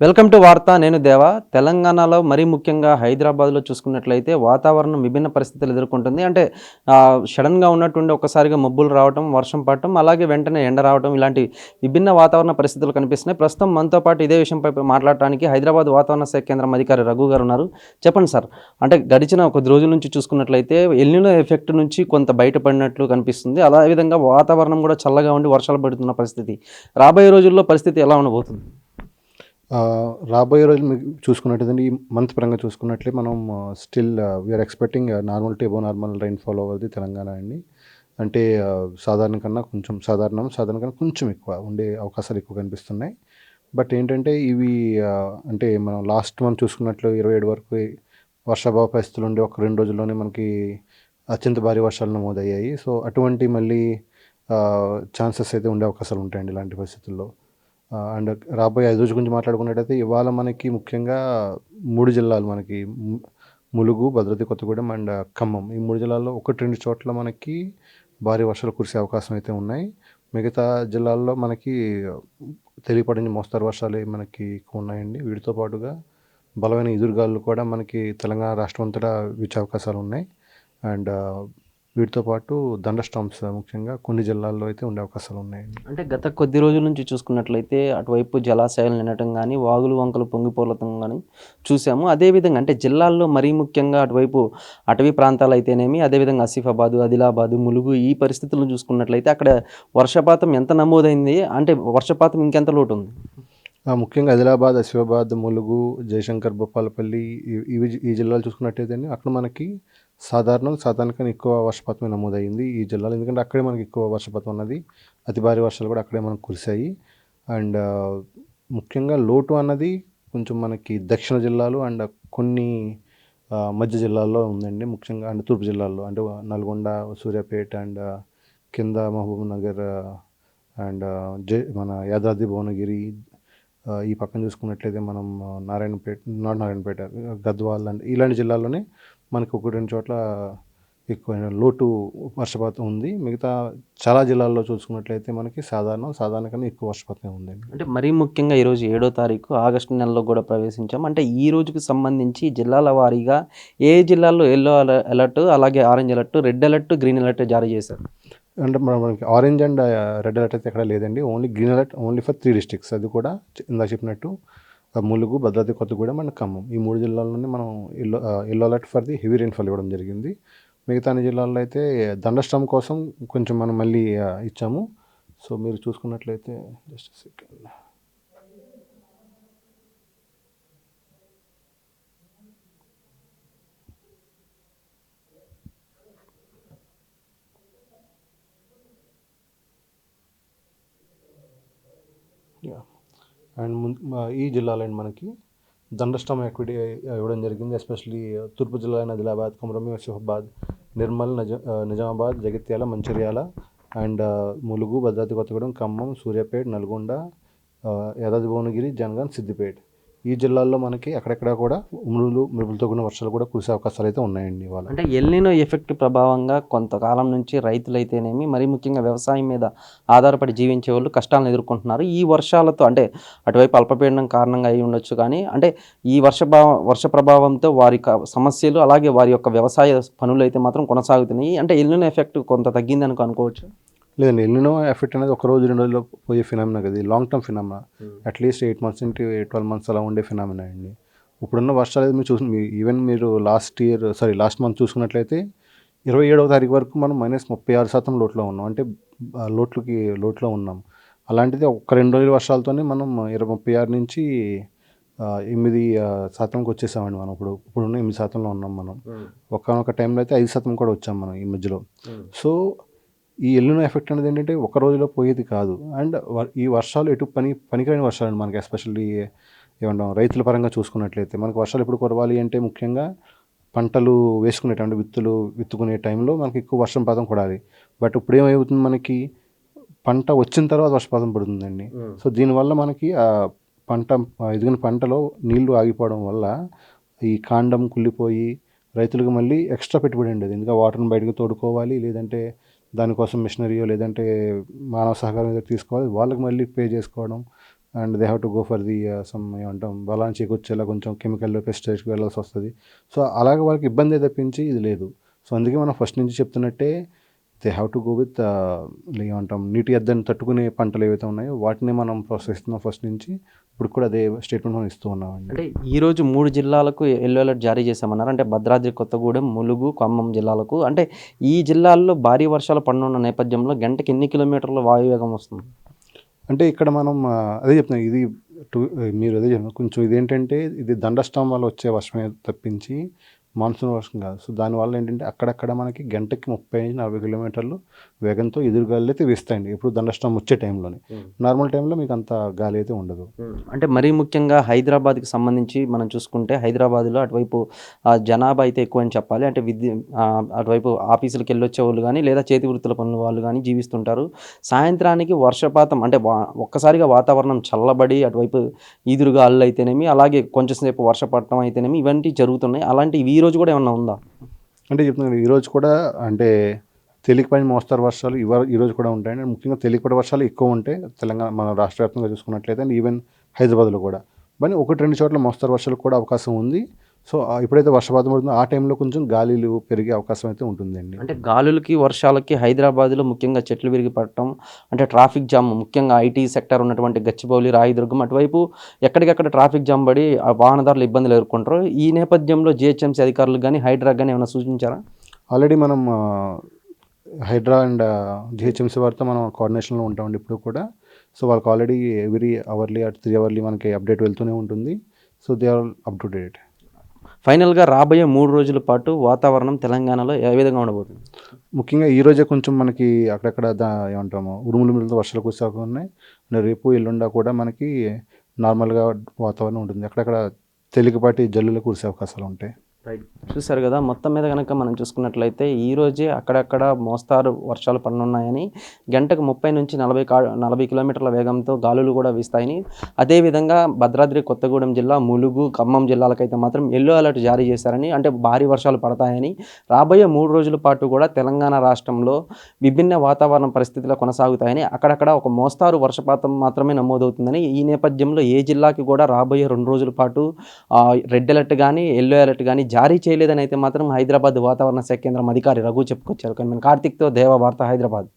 Welcome to వార్త. నేను దేవా. తెలంగాణలో మరీ ముఖ్యంగా హైదరాబాద్లో చూసుకున్నట్లయితే వాతావరణం విభిన్న పరిస్థితులు ఎదుర్కొంటుంది. అంటే సడన్గా ఉన్నట్టుండి ఒక్కసారిగా మబ్బులు రావటం, వర్షం పడటం, అలాగే వెంటనే ఎండ రావటం, ఇలాంటి విభిన్న వాతావరణ పరిస్థితులు కనిపిస్తున్నాయి. ప్రస్తుతం మనతో పాటు ఇదే విషయంపై మాట్లాడటానికి హైదరాబాద్ వాతావరణ శాఖ కేంద్రం అధికారి రఘు గారు ఉన్నారు. చెప్పండి సార్. అంటే గడిచిన కొద్ది రోజుల నుంచి చూసుకున్నట్లయితే ఎల్‌నినో ఎఫెక్ట్ నుంచి కొంత బయటపడినట్లు కనిపిస్తుంది. అదేవిధంగా వాతావరణం కూడా చల్లగా ఉండి వర్షాలు పడుతున్న పరిస్థితి. రాబోయే రోజుల్లో పరిస్థితి ఎలా ఉండబోతుంది? రాబోయే రోజులు మీకు చూసుకున్నట్టయితే ఈ మంత్ పరంగా చూసుకున్నట్లే మనం still we are expecting normal to above normal rainfall over the Telangana అండి. అంటే సాధారణం కన్నా కొంచెం సాధారణం కన్నా కొంచెం ఎక్కువ ఉండే అవకాశాలు ఎక్కువ కనిపిస్తున్నాయి. బట్ ఏంటంటే ఇవి అంటే మనం లాస్ట్ మంత్ చూసుకున్నట్లు 27 వరకు వర్షాభావ పరిస్థితులు ఉండి ఒక 2 రోజుల్లోనే మనకి అత్యంత భారీ వర్షాలు నమోదయ్యాయి. సో, అటువంటి మళ్ళీ ఛాన్సెస్ అయితే ఉండే అవకాశాలు ఉంటాయండి ఇలాంటి పరిస్థితుల్లో. అండ్ రాబోయే 5 రోజుల గురించి మాట్లాడుకున్నట్టయితే ఇవాళ మనకి ముఖ్యంగా 3 జిల్లాలు మనకి ములుగు, భద్రాద్రి కొత్తగూడెం అండ్ ఖమ్మం. ఈ 3 జిల్లాల్లో 1, 2 చోట్ల మనకి భారీ వర్షాలు కురిసే అవకాశం అయితే ఉన్నాయి. మిగతా జిల్లాల్లో మనకి తేలికపాటి మోస్తరు వర్షాలే మనకి ఎక్కువ ఉన్నాయండి. వీటితో పాటుగా బలమైన ఈదురుగాలులు కూడా మనకి తెలంగాణ రాష్ట్రం అంతటా వీచే అవకాశాలు ఉన్నాయి. అండ్ వీటితో పాటు థండర్ స్టార్మ్స్ ముఖ్యంగా కొన్ని జిల్లాల్లో అయితే ఉండే అవకాశాలు ఉన్నాయండి. అంటే గత కొద్ది రోజుల నుంచి చూసుకున్నట్లయితే అటువైపు జలాశయాలు నిండటం గానీ, వాగులు వంకలు పొంగిపోలతం గానీ చూసాము. అదేవిధంగా అంటే జిల్లాల్లో మరీ ముఖ్యంగా అటువైపు అటవీ ప్రాంతాలైతేనేమి, అదేవిధంగా ఆసిఫాబాదు, ఆదిలాబాదు, ములుగు ఈ పరిస్థితులను చూసుకున్నట్లయితే అక్కడ వర్షపాతం ఎంత నమోదైంది? అంటే వర్షపాతం ఇంకెంత లోటుంది? ముఖ్యంగా ఆసిఫాబాద్, ములుగు, జయశంకర్, భూపాలపల్లి ఈ జిల్లాలు చూసుకున్నట్టయితే అక్కడ మనకి సాధారణం ఎక్కువ వర్షపాతమే నమోదయ్యింది ఈ జిల్లాలో. ఎందుకంటే అక్కడే మనకి ఎక్కువ వర్షపాతం ఉన్నది. అతి భారీ వర్షాలు కూడా అక్కడే మనకు కురిశాయి. అండ్ ముఖ్యంగా లోటు అన్నది కొంచెం మనకి దక్షిణ జిల్లాలు అండ్ కొన్ని మధ్య జిల్లాల్లో ఉందండి. ముఖ్యంగా అండ్ తూర్పు జిల్లాల్లో అంటే నల్గొండ, సూర్యాపేట అండ్ కింద మహబూబ్‌నగర్ అండ్ మన యాదాద్రి భువనగిరి, ఈ పక్కన చూసుకున్నట్లయితే మనం నారాయణపేట, గద్వాల్ అండ్ ఇలాంటి జిల్లాల్లోనే మనకి 1, 2 చోట్ల ఎక్కువైన లోటు వర్షపాతం ఉంది. మిగతా చాలా జిల్లాల్లో చూసుకున్నట్లయితే మనకి సాధారణ కన్నా ఎక్కువ వర్షపాతం ఉందండి. అంటే మరీ ముఖ్యంగా ఈరోజు 7వ తారీఖు ఆగస్టు నెలలో కూడా ప్రవేశించాం. అంటే ఈ రోజుకి సంబంధించి జిల్లాల వారీగా ఏ జిల్లాల్లో యెల్లో అలర్ట్, అలాగే orange alert, red alert, green alert జారీ చేశారు? అంటే మనకి ఆరెంజ్ అండ్ రెడ్ అలర్ట్ అయితే ఎక్కడ లేదండి. Only green alert only for 3 districts. అది కూడా ఇందాక చెప్పినట్టు ములుగు, భద్రాద్రి కొత్తగూడెం అండ్ ఖమ్మం. ఈ 3 జిల్లాల్లోనే మనం yellow alert for the heavy rainfall ఇవ్వడం జరిగింది. మిగతా అన్ని జిల్లాల్లో అయితే థండర్ స్టార్మ్ కోసం కొంచెం మనం మళ్ళీ ఇచ్చాము. సో, మీరు చూసుకున్నట్లయితే జస్ట్ సెకండ్. అండ్ ఈ జిల్లాలో మనకి థండర్ స్టార్మ్ యాక్టివిటీ ఇవ్వడం జరిగింది. ఎస్పెషల్లీ తూర్పు జిల్లా అయిన ఆదిలాబాద్, కొమరంభీం, ఆసిఫాబాద్, నిర్మల్, నిజామాబాద్, జగిత్యాల, మంచిర్యాల అండ్ ములుగు, భద్రాద్రి కొత్తగూడెం, ఖమ్మం, సూర్యాపేట, నల్గొండ, యాదాద్రి భువనగిరి, జనగాం, సిద్దిపేట ఈ జిల్లాల్లో మనకి అక్కడక్కడ కూడా మెరుపులతో కూడిన వర్షాలు కూడా కురిసే అవకాశాలు అయితే ఉన్నాయండి ఇవాళ. అంటే ఎల్‌నినో ఎఫెక్ట్ ప్రభావంగా కొంతకాలం నుంచి రైతులైతేనేమి, మరీ ముఖ్యంగా వ్యవసాయం మీద ఆధారపడి జీవించే వాళ్ళు కష్టాలను ఎదుర్కొంటున్నారు. ఈ వర్షాలతో అంటే అటువైపు అల్పపీడనం కారణంగా అయి ఉండొచ్చు కానీ, అంటే ఈ వర్ష ప్రభావంతో వారి సమస్యలు, అలాగే వారి యొక్క వ్యవసాయ పనులైతే మాత్రం కొనసాగుతున్నాయి. అంటే ఎల్‌నినో ఎఫెక్ట్ కొంత తగ్గిందని అనుకోవచ్చు. లేదండి, ఎల్‌నినో ఎఫెక్ట్ అనేది ఒక రోజు 2 రోజుల్లో పోయే ఫినామినా కదా. ఇది long term phenomena. At least 8 months into 12 months అలా ఉండే ఫినామినా అండి. ఇప్పుడున్న వర్షాలు ఈవెన్ మీరు లాస్ట్ మంత్ చూసుకున్నట్లయితే 27వ తారీఖు వరకు మనం -36% లోట్లో ఉన్నాం. అంటే లోట్లో ఉన్నాం. అలాంటిది ఒక్క 2 రోజుల వర్షాలతోనే మనం 36 నుంచి 8%కి వచ్చేసామండి. మనం ఇప్పుడున్న 8%లో ఉన్నాం మనం. ఒకానొక టైంలో అయితే 5% కూడా వచ్చాం మనం ఈ మధ్యలో. సో, ఈ ఎల్‌నినో ఎఫెక్ట్ అనేది ఏంటంటే ఒక రోజులో పోయేది కాదు. అండ్ ఈ వర్షాలు పనికిరాని వర్షాలండి మనకి. ఎస్పెషల్లీ ఏమంటాం, రైతుల పరంగా చూసుకున్నట్లయితే మనకు వర్షాలు ఎప్పుడు కురవాలి అంటే ముఖ్యంగా పంటలు వేసుకునే టైం, విత్తుకునే టైంలో మనకి ఎక్కువ వర్షపాతం పడాలి. బట్ ఇప్పుడు ఏమవుతుంది, మనకి పంట వచ్చిన తర్వాత వర్షపాతం పడుతుందండి. సో, దీనివల్ల మనకి ఎదిగిన పంటలో నీళ్లు ఆగిపోవడం వల్ల ఈ కాండం కుళ్ళిపోయి రైతులకు మళ్ళీ ఎక్స్ట్రా పెట్టుబడి ఉండేది. ఎందుకంటే వాటర్ని బయటకు తోడుకోవాలి, లేదంటే దానికోసం మిషనరీయో లేదంటే మానవ సహకారం ఏదో తీసుకోవాలి, వాళ్ళకి మళ్ళీ పే చేసుకోవడం and they have to go for the some ఏమంటాం బలాన్ని చేకూర్చేలా కొంచెం కెమికల్ పెస్టిసైడ్స్కి వెళ్ళాల్సి వస్తుంది. సో అలాగే వాళ్ళకి ఇబ్బంది తప్పించి ఇది లేదు. సో అందుకే మనం ఫస్ట్ నుంచి చెప్తున్నట్టే they have to go with ఏమంటాం నీటి ఎద్దడిని తట్టుకునే పంటలు ఏవైతే ఉన్నాయో వాటిని మనం ప్రోత్సహిస్తున్నాం ఫస్ట్ నుంచి. ఇప్పుడు కూడా అదే స్టేట్మెంట్ మనం ఇస్తూ ఉన్నామండి. అంటే ఈరోజు 3 జిల్లాలకు యెల్లో అలర్ట్ జారీ చేశామన్నారు. అంటే భద్రాద్రి కొత్తగూడెం, ములుగు, ఖమ్మం జిల్లాలకు. అంటే ఈ జిల్లాల్లో భారీ వర్షాలు పడనున్న నేపథ్యంలో గంటకి ఎన్ని కిలోమీటర్ల వాయువేగం వస్తుంది? అంటే ఇక్కడ మనం అదే చెప్తున్నాం ఇది మీరు అదే చెప్పిన కొంచెం ఇదేంటంటే ఇది దండస్టాం వల్ల వచ్చే వర్షమే తప్పించి మాన్సూన్ వర్షం కాదు. సో దానివల్ల ఏంటంటే అక్కడక్కడ మనకి గంటకి 30-40 కిలోమీటర్లు వేగంతో ఎదురుగాలు అయితే వీస్తాయండి. ఇప్పుడు దండస్టాం వచ్చే టైంలోనే. నార్మల్ టైంలో మీకు అంత గాలి అయితే ఉండదు. అంటే మరీ ముఖ్యంగా హైదరాబాద్కి సంబంధించి మనం చూసుకుంటే హైదరాబాద్లో అటువైపు జనాభా అయితే ఎక్కువ అని చెప్పాలి. అంటే అటువైపు ఆఫీసులకు వెళ్ళొచ్చే వాళ్ళు కానీ లేదా చేతి వృత్తుల పనుల వాళ్ళు కానీ జీవిస్తుంటారు. సాయంత్రానికి వర్షపాతం అంటే ఒక్కసారిగా వాతావరణం చల్లబడి అటువైపు ఈదురుగాలు అయితేనేమి అలాగే కొంచెంసేపు వర్షపడటం అయితేనేమి ఇవన్నీ జరుగుతున్నాయి. అలాంటివి ఈ రోజు కూడా ఏమన్నా ఉందా? అంటే చెప్తున్నాను ఈరోజు కూడా అంటే తేలికపాటి మోస్తరు వర్షాలు ఈరోజు కూడా ఉంటాయండి. ముఖ్యంగా తేలికపాటి వర్షాలు ఎక్కువ ఉంటాయి తెలంగాణ మన రాష్ట్ర వ్యాప్తంగా చూసుకున్నట్లయితే అండ్ ఈవెన్ హైదరాబాద్లో కూడా. కానీ 1-2 చోట్ల మోస్తరు వర్షాలు కూడా అవకాశం ఉంది. సో ఎప్పుడైతే వర్షపాతం పడుతుందో ఆ టైంలో కొంచెం గాలిలు పెరిగే అవకాశం అయితే ఉంటుందండి. అంటే గాలులకి వర్షాలకి హైదరాబాద్లో ముఖ్యంగా చెట్లు విరిగి పడటం అంటే ట్రాఫిక్ జామ్ ముఖ్యంగా ఐటీ సెక్టర్ ఉన్నటువంటి గచ్చిబౌలి, రాయదుర్గం అటువైపు ఎక్కడికక్కడ ట్రాఫిక్ జామ్ పడి ఆ వాహనదారులు ఇబ్బందులు ఎదుర్కొంటారు. ఈ నేపథ్యంలో జిహెచ్ఎంసీ అధికారులు కానీ హైడ్రాకి కానీ ఏమైనా సూచించారా? ఆల్రెడీ మనం హైడ్రా అండ్ జిహెచ్ఎంసీ వారితో మనం కోఆర్డినేషన్లో ఉంటామండి ఇప్పుడు కూడా. సో వాళ్ళకి ఆల్రెడీ ఎవ్రీ అవర్లీ 3 అవర్లీ మనకి అప్డేట్ వెళ్తూనే ఉంటుంది. So they are up to date. ఫైనల్గా రాబోయే 3 రోజుల పాటు వాతావరణం తెలంగాణలో ఏ విధంగా ఉండబోతుంది? ముఖ్యంగా ఈరోజే కొంచెం మనకి అక్కడక్కడ ఏమంటాము ఉరుములతో వర్షాలు కురిసే అవకాశం ఉన్నాయి. రేపు ఎల్లుండా కూడా మనకి నార్మల్గా వాతావరణం ఉంటుంది. అక్కడక్కడ తేలికపాటి జల్లులు కురిసే అవకాశాలు ఉంటాయి. చూశారు కదా, మొత్తం మీద కనుక మనం చూసుకున్నట్లయితే ఈరోజే అక్కడక్కడ మోస్తారు వర్షాలు పడనున్నాయని, గంటకు 30-40 కిలోమీటర్ల వేగంతో గాలులు కూడా వీస్తాయని, అదేవిధంగా భద్రాద్రి కొత్తగూడెం జిల్లా, ములుగు, ఖమ్మం జిల్లాలకైతే మాత్రం యెల్లో అలర్ట్ జారీ చేశారని, అంటే భారీ వర్షాలు పడతాయని, రాబోయే 3 రోజుల పాటు కూడా తెలంగాణ రాష్ట్రంలో విభిన్న వాతావరణ పరిస్థితులు కొనసాగుతాయని, అక్కడక్కడ ఒక మోస్తారు వర్షపాతం మాత్రమే నమోదవుతుందని, ఈ నేపథ్యంలో ఏ జిల్లాకి కూడా రాబోయే 2 రోజుల పాటు రెడ్ అలర్ట్ కానీ యెల్లో అలర్ట్ కానీ జారీ చేయలేదని అయితే మాత్రం హైదరాబాద్ వాతావరణ శాఖ కేంద్రం అధికారి రఘు చెప్పుకొచ్చారు. కానీ కార్తీక్తో దేవ వార్త, హైదరాబాద్.